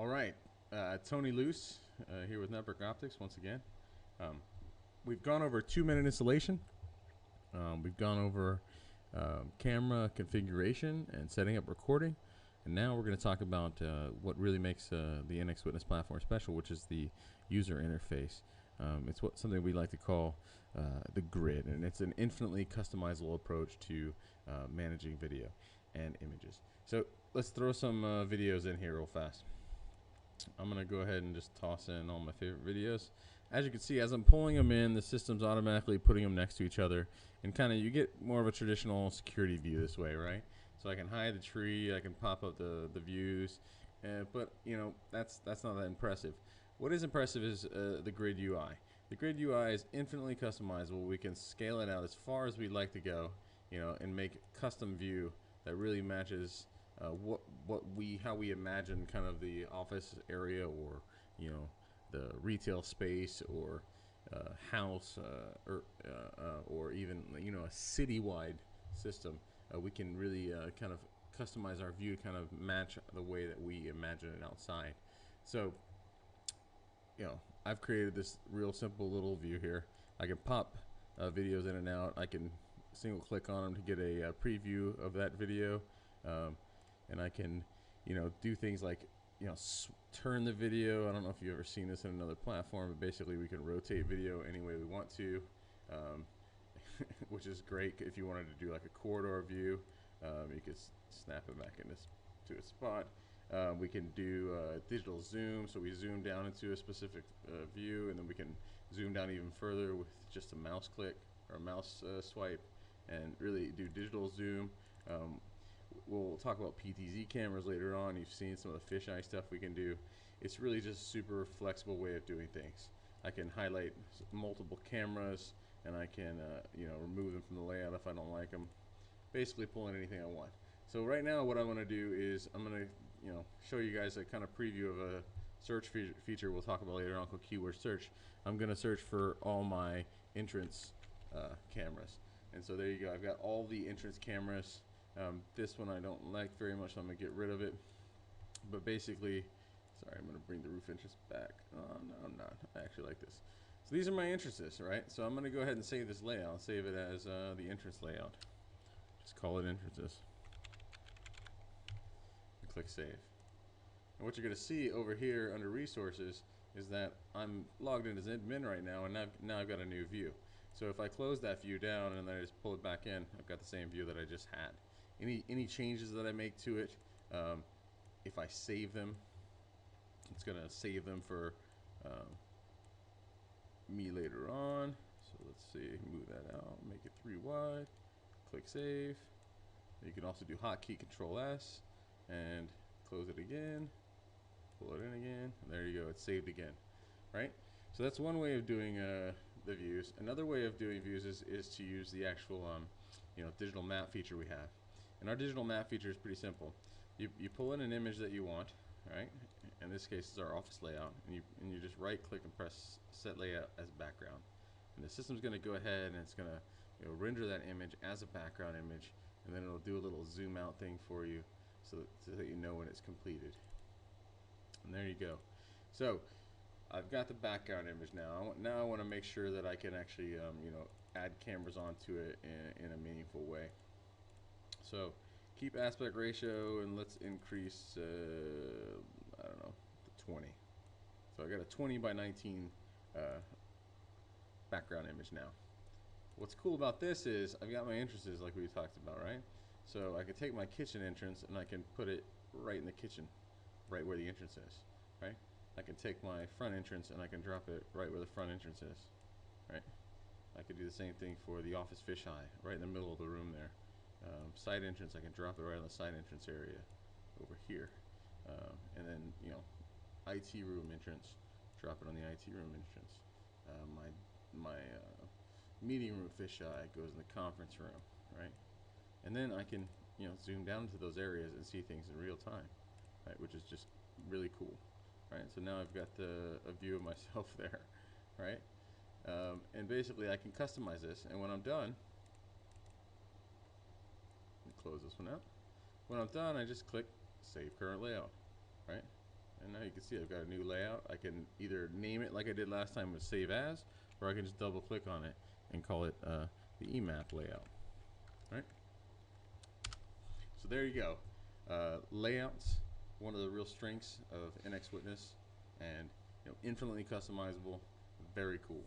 All right, Tony Luce here with Network Optics once again. We've gone over 2-minute installation. We've gone over camera configuration and setting up recording. And now we're going to talk about what really makes the NX Witness platform special, which is the user interface. It's something we like to call the grid, and it's an infinitely customizable approach to managing video and images. So let's throw some videos in here real fast. I'm going to go ahead and just toss in all my favorite videos. As you can see, as I'm pulling them in, the system's automatically putting them next to each other, and kind of you get more of a traditional security view this way, right? So I can hide the tree, I can pop up the views, but you know that's not that impressive. What is impressive is the grid UI. The grid UI is infinitely customizable. We can scale it out as far as we'd like to go, you know, and make a custom view that really matches how we imagine kind of the office area, or you know, the retail space, or house, or even, you know, a citywide system. We can really kind of customize our view to kind of match the way that we imagine it outside. So, you know, I've created this real simple little view here. I can pop videos in and out. I can single click on them to get a preview of that video, and I can, you know, do things like, you know, turn the video. I don't know if you've ever seen this in another platform, but basically we can rotate video any way we want to, which is great if you wanted to do like a corridor view. You could snap it back to its spot. We can do digital zoom, so we zoom down into a specific view, and then we can zoom down even further with just a mouse click or a mouse swipe, and really do digital zoom. We'll talk about PTZ cameras later on. You've seen some of the fisheye stuff we can do. It's really just a super flexible way of doing things. I can highlight multiple cameras, and I can you know, remove them from the layout if I don't like them. Basically pull in anything I want. So right now what I want to do is I'm going to, you know, show you guys a kind of preview of a search feature we'll talk about later on called keyword search. I'm going to search for all my entrance cameras. And so there you go. I've got all the entrance cameras. This one I don't like very much, so I'm going to get rid of it. But basically, sorry, I'm going to bring the roof entrance back. Oh, no, I'm not. I actually like this. So these are my entrances, right? So I'm going to go ahead and save this layout. Save it as the entrance layout. Just call it entrances. And click save. And what you're going to see over here under resources is that I'm logged in as admin right now, and now I've got a new view. So if I close that view down and then I just pull it back in, I've got the same view that I just had. Any changes that I make to it, if I save them, it's going to save them for me later on. So let's see, move that out, make it 3 wide, click save. You can also do hotkey Control S and close it again, pull it in again, and there you go, it's saved again, right? So that's one way of doing the views. Another way of doing views is to use the actual you know, digital map feature we have. And our digital map feature is pretty simple. You pull in an image that you want, right? In this case, it's our office layout, and you just right click and press set layout as background. And the system's going to go ahead and it's going to, you know, render that image as a background image, and then it'll do a little zoom out thing for you so that you know when it's completed. And there you go. So I've got the background image now. Now I want to make sure that I can actually you know, add cameras onto it in a meaningful way. So keep aspect ratio, and let's increase I don't know, to 20. So I got a 20 by 19 background image now. What's cool about this is I've got my entrances like we talked about, right? So I can take my kitchen entrance and I can put it right in the kitchen, right where the entrance is, right? I can take my front entrance and I can drop it right where the front entrance is, right? I could do the same thing for the office fisheye, right in the middle of the room there. Side entrance, I can drop it right on the side entrance area over here. And then, you know, IT room entrance, drop it on the IT room entrance. My meeting room fisheye goes in the conference room, right? And then I can, you know, zoom down into those areas and see things in real time, right? Which is just really cool, right? So now I've got a view of myself there, right? And basically I can customize this, and when I'm done, let me close this one out. When I'm done, I just click Save Current Layout, right? And now you can see I've got a new layout. I can either name it like I did last time with save as, or I can just double click on it and call it the EMAP layout. All right. So there you go. Layouts, one of the real strengths of NX Witness, and infinitely customizable, very cool.